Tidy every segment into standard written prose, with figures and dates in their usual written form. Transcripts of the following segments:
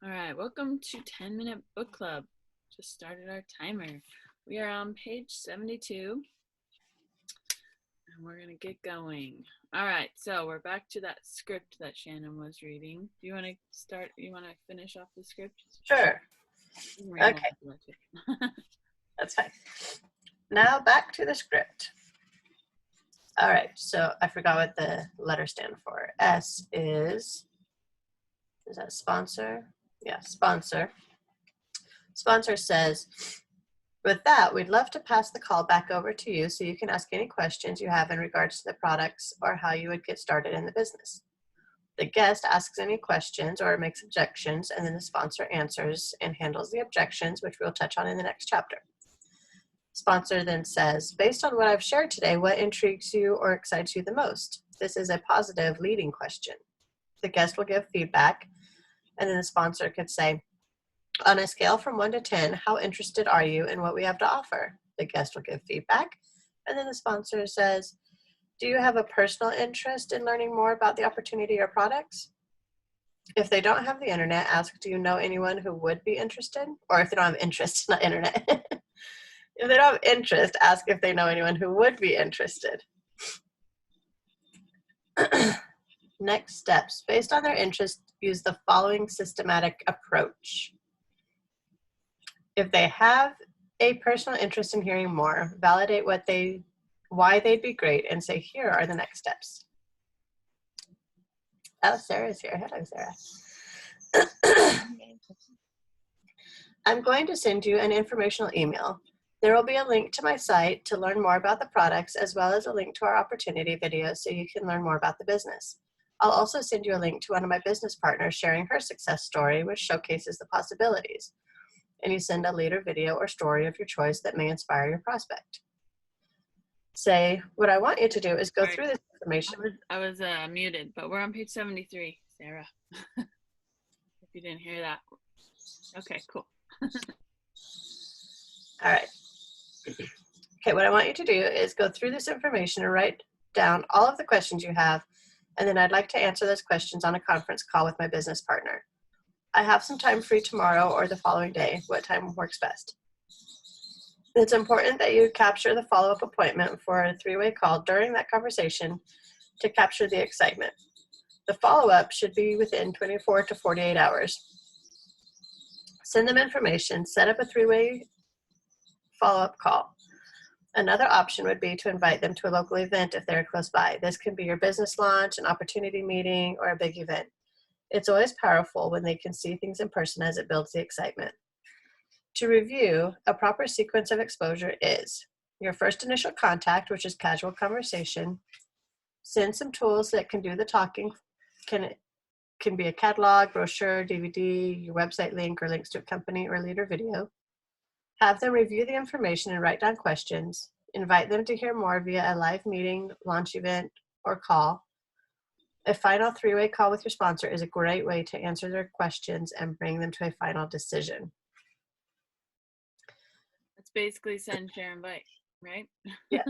All right, welcome to 10-Minute Book Club. Just started our timer. We are on page 72, and we're going to get going. All right, so we're back to that script that Shannon was reading. Do you want to start? You want to finish off the script? Sure. Okay, that's fine. Now back to the script. All right, so I forgot what the letters stand for. S is that sponsor? Yeah, sponsor. Sponsor says, with that, we'd love to pass the call back over to you so you can ask any questions you have in regards to the products or how you would get started in the business. The guest asks any questions or makes objections, and then the sponsor answers and handles the objections, which we'll touch on in the next chapter. Sponsor then says, based on what I've shared today, what intrigues you or excites you the most? This is a positive leading question. The guest will give feedback, and then the sponsor could say, on a scale from 1 to 10, how interested are you in what we have to offer? The guest will give feedback, and then the sponsor says, do you have a personal interest in learning more about the opportunity or products? If they don't have the internet, ask, do you know anyone who would be interested? Or if they don't have interest, not internet. If they don't have interest, ask if they know anyone who would be interested. Next steps. Based on their interest, use the following systematic approach. If they have a personal interest in hearing more, validate why they'd be great and say, here are the next steps. Oh, Sarah's here. Hello, Sarah. I'm going to send you an informational email. There will be a link to my site to learn more about the products, as well as a link to our opportunity videos so you can learn more about the business. I'll also send you a link to one of my business partners sharing her success story, which showcases the possibilities. And you send a leader video or story of your choice that may inspire your prospect. Say, what I want you to do is go through this information. I was muted, but we're on page 73, Sarah. If you didn't hear that. Okay, cool. All right. Okay, what I want you to do is go through this information and write down all of the questions you have, and then I'd like to answer those questions on a conference call with my business partner. I have some time free tomorrow or the following day. What time works best? It's important that you capture the follow-up appointment for a three-way call during that conversation to capture the excitement. The follow-up should be within 24 to 48 hours. Send them information, set up a three-way follow-up call. Another option would be to invite them to a local event if they're close by. This can be your business launch, an opportunity meeting, or a big event. It's always powerful when they can see things in person as it builds the excitement. To review, a proper sequence of exposure is your first initial contact, which is casual conversation. Send some tools that can do the talking. Can be a catalog, brochure, DVD, your website link, or links to a company or leader video. Have them review the information and write down questions. Invite them to hear more via a live meeting, launch event, or call. A final three-way call with your sponsor is a great way to answer their questions and bring them to a final decision. That's basically send, share, invite, right? Yeah.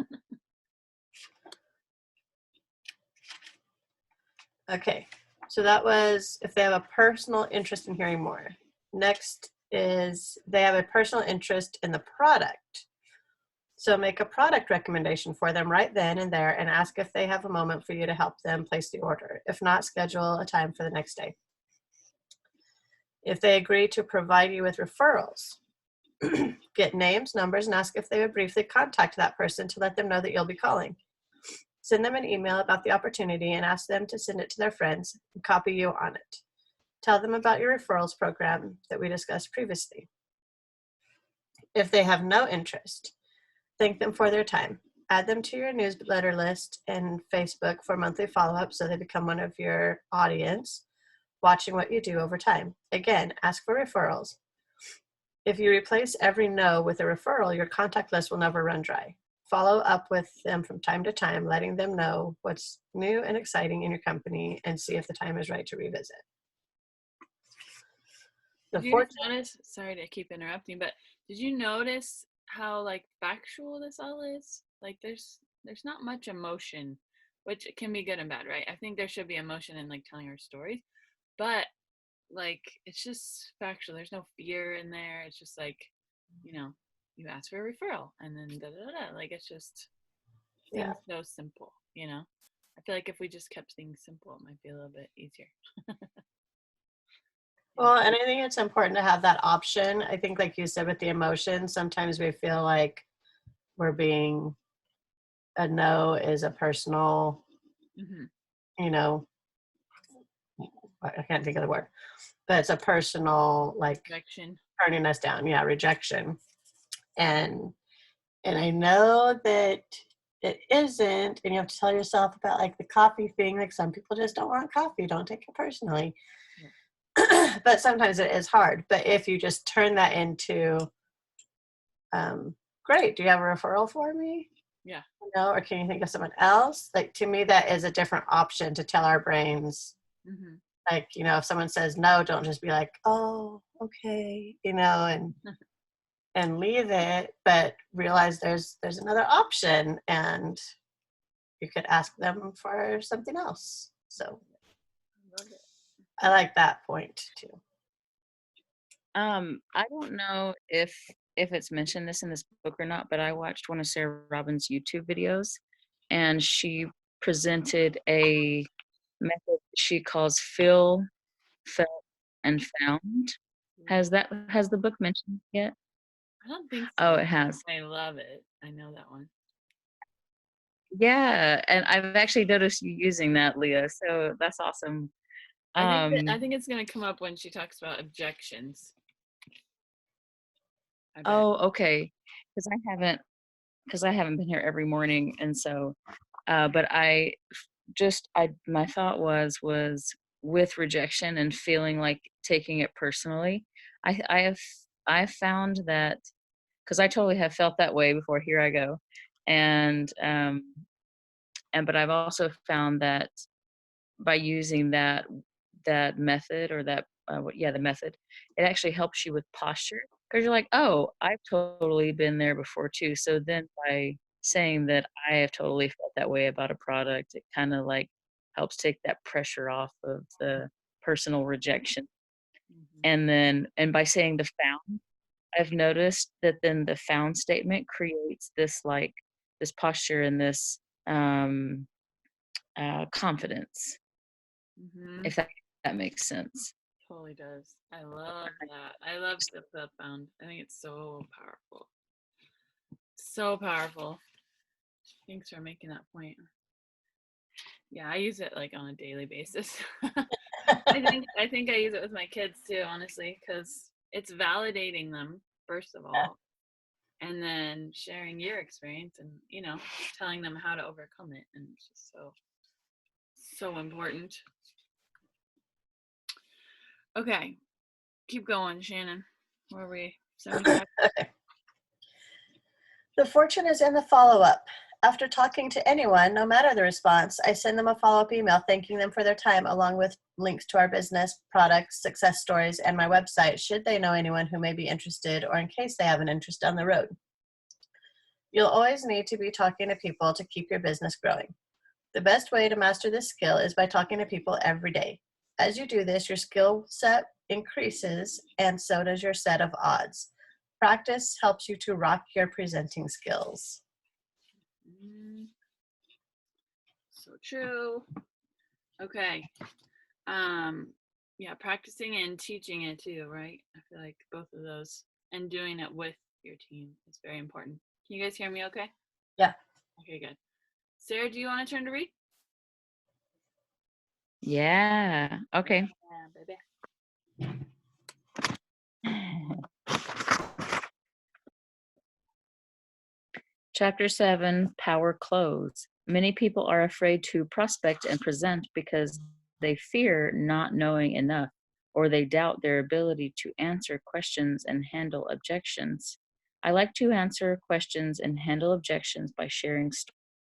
Okay, so that was if they have a personal interest in hearing more. Next is they have a personal interest in the product. So make a product recommendation for them right then and there and ask if they have a moment for you to help them place the order. If not, schedule a time for the next day. If they agree to provide you with referrals, get names, numbers, and ask if they would briefly contact that person to let them know that you'll be calling. Send them an email about the opportunity and ask them to send it to their friends and copy you on it. Tell them about your referrals program that we discussed previously. If they have no interest, thank them for their time. Add them to your newsletter list and Facebook for monthly follow-up so they become one of your audience, watching what you do over time. Again, ask for referrals. If you replace every no with a referral, your contact list will never run dry. Follow up with them from time to time, letting them know what's new and exciting in your company and see if the time is right to revisit. Did you notice, sorry to keep interrupting, but did you notice how like factual this all is? Like there's not much emotion, which can be good and bad, right? I think there should be emotion in like telling our stories, but like, it's just factual. There's no fear in there. It's just like, you know, you ask for a referral and then da da da. Like, it's just Yeah. seems so simple, you know? I feel like if we just kept things simple, it might be a little bit easier. Well, and I think it's important to have that option. I think, like you said, with the emotions, sometimes we feel like we're being a no is a personal, Mm-hmm. you know, I can't think of the word, but it's a personal, like, Rejection. turning us down. Yeah, rejection. And I know that it isn't, and you have to tell yourself about like the coffee thing. Like, some people just don't want coffee. Don't take it personally. Yeah. But sometimes it is hard. But if you just turn that into, great, do you have a referral for me? Yeah. Or can you think of someone else? Like, to me, that is a different option to tell our brains. Mm-hmm. Like, if someone says no, don't just be like, oh, okay, and leave it, but realize there's another option, and you could ask them for something else. So Love it. I like that point too. I don't know if it's mentioned this in this book or not, but I watched one of Sarah Robbins' YouTube videos, and she presented a method she calls feel, felt, and found. Has the book mentioned yet? I don't think Oh, so. it has. I love it. I know that one. Yeah, and I've actually noticed you using that, Leah. So that's awesome. I think it's gonna come up when she talks about objections. I bet. Oh, okay. Because I haven't been here every morning, and so, but my thought was with rejection and feeling like taking it personally. I have found that because I totally have felt that way before. Here I go, and but I've also found that by using that method or the method, it actually helps you with posture because you're like, oh, I've totally been there before too. So then by saying that I have totally felt that way about a product, it kind of like helps take that pressure off of the personal rejection. Mm-hmm. And by saying the found, I've noticed that then the found statement creates this posture and this confidence, Mm-hmm. if that makes sense. Totally does. I love that. I love the found. I think it's so powerful. So powerful. Thanks for making that point. Yeah, I use it like on a daily basis. I think I use it with my kids too, honestly, because it's validating them first of all, and then sharing your experience and telling them how to overcome it, and it's just so important. Okay, keep going, Shannon. Where are we? 75. Okay. The fortune is in the follow-up. After talking to anyone, no matter the response, I send them a follow-up email thanking them for their time, along with links to our business, products, success stories, and my website, should they know anyone who may be interested or in case they have an interest down the road. You'll always need to be talking to people to keep your business growing. The best way to master this skill is by talking to people every day. As you do this, your skill set increases, and so does your set of odds. Practice helps you to rock your presenting skills. So true. Okay. Yeah, practicing and teaching it too, right? I feel like both of those, and doing it with your team is very important. Can you guys hear me okay? Yeah. Okay, good. Sarah, do you want to turn to read? Yeah. Okay. Yeah, baby. Chapter 7, Power Close. Many people are afraid to prospect and present because they fear not knowing enough, or they doubt their ability to answer questions and handle objections. I like to answer questions and handle objections by sharing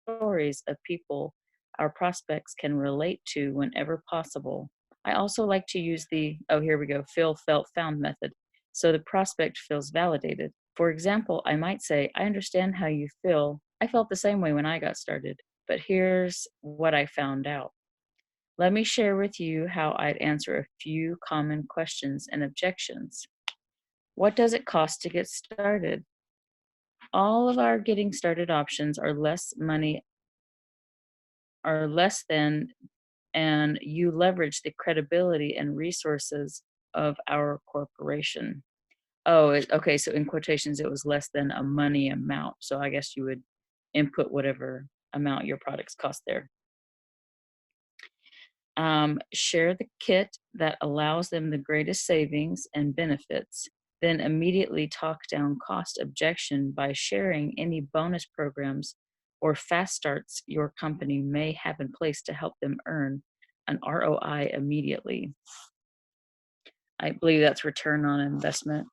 stories of people our prospects can relate to whenever possible. I also like to use here we go, feel, felt, found method, so the prospect feels validated. For example, I might say, I understand how you feel. I felt the same way when I got started, but here's what I found out. Let me share with you how I'd answer a few common questions and objections. What does it cost to get started? All of our getting started options are less than, and you leverage the credibility and resources of our corporation. Oh, okay. So in quotations, it was less than a money amount. So I guess you would input whatever amount your products cost there. Share the kit that allows them the greatest savings and benefits. Then immediately talk down cost objection by sharing any bonus programs or fast starts your company may have in place to help them earn an ROI immediately. I believe that's return on investment.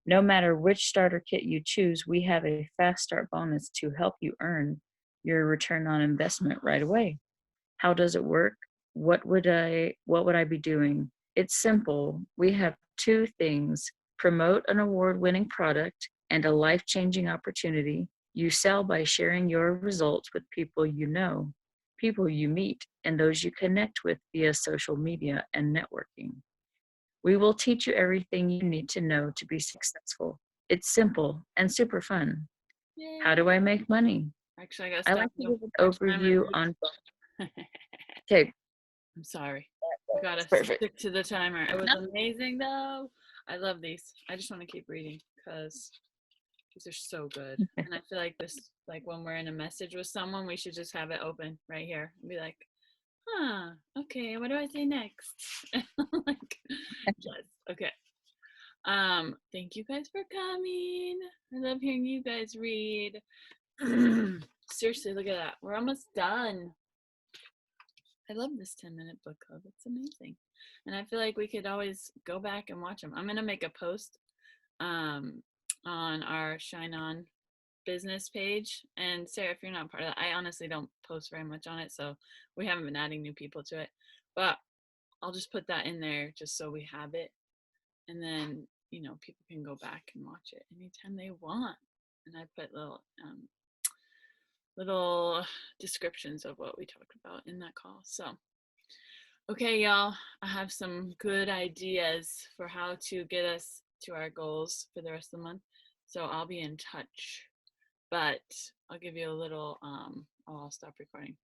No matter which starter kit you choose, we have a fast start bonus to help you earn your return on investment right away. How does it work? What would I be doing? It's simple. We have two things: promote an award-winning product and a life-changing opportunity. You sell by sharing your results with people you know, people you meet, and those you connect with via social media and networking. We will teach you everything you need to know to be successful. It's simple and super fun. Yay. How do I make money? Actually, I gotta I stop like to you. give an Our timer overview is- on. Okay, I'm sorry. We gotta perfect. stick to the timer. It was amazing though. I love these. I just want to keep reading because these are so good. And I feel like this, like when we're in a message with someone, we should just have it open right here and be like, huh, okay, what do I say next? Like, yes, okay. Thank you guys for coming. I love hearing you guys read. Seriously, look at that. We're almost done. I love this 10-minute book club. It's amazing. And I feel like we could always go back and watch them. I'm going to make a post on our Shine On business page. And Sarah, if you're not part of that, I honestly don't post very much on it. So we haven't been adding new people to it. But I'll just put that in there just so we have it. And then, you know, people can go back and watch it anytime they want. And I put little descriptions of what we talked about in that call. So, okay, y'all, I have some good ideas for how to get us to our goals for the rest of the month. So I'll be in touch, but I'll give you a little, I'll stop recording.